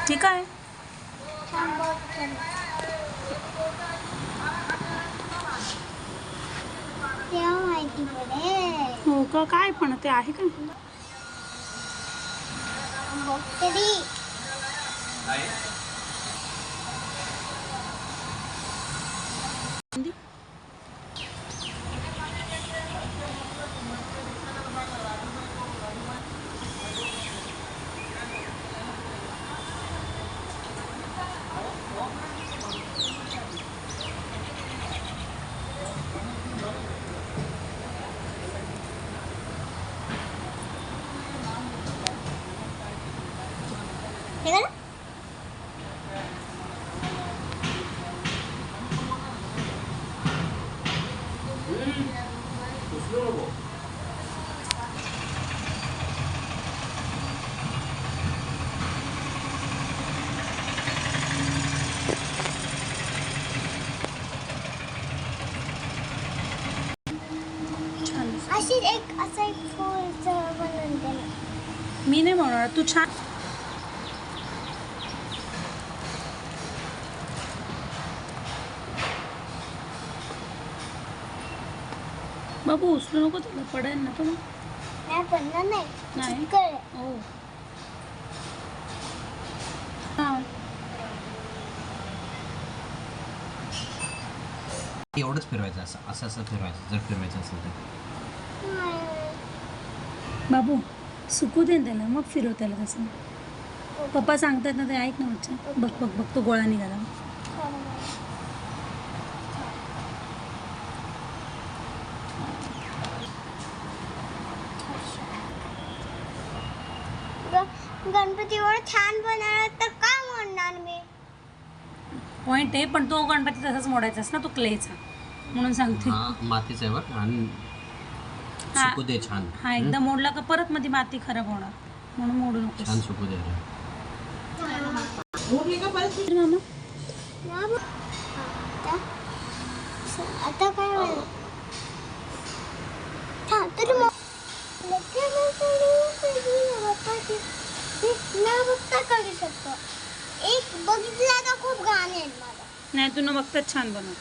ठीक आहे. हो का? काय पण ते आहे का? एक फूल बनवून दे ना. मी नाही बनवणार, तू छान. बाबू उचलू नको, तुला पडेल ना. पण नाही पडणार नाही. नाही. हो. एवढंच फिरवायचं, असं असं फिरवायचं जर फिरवायचं असेल तर. बाबू सुकू दे त्याला, मग फिरव त्याला. तसं पप्पा सांगतात ना, ते ऐक ना. बच्चा बघ बघ बघ, तो गोळा निघाला. गणपतीवर छान बनवलं तर का म्हणणार मी? पॉइंट आहे, पण तो गणपती तसाच मोडायचास ना, तो क्लेचा. म्हणून सांगते. मातीच आहे बघ. आणि सुकू दे छान. हा एकदा मोडला का परत मध्ये माती खराब होणार, म्हणून मोडू नको. छान सुकू दे. मामा आता काय करू शकतो. एक बघितला तर खूप घाण आहे मला. नाही, तू न बघताच छान बनव.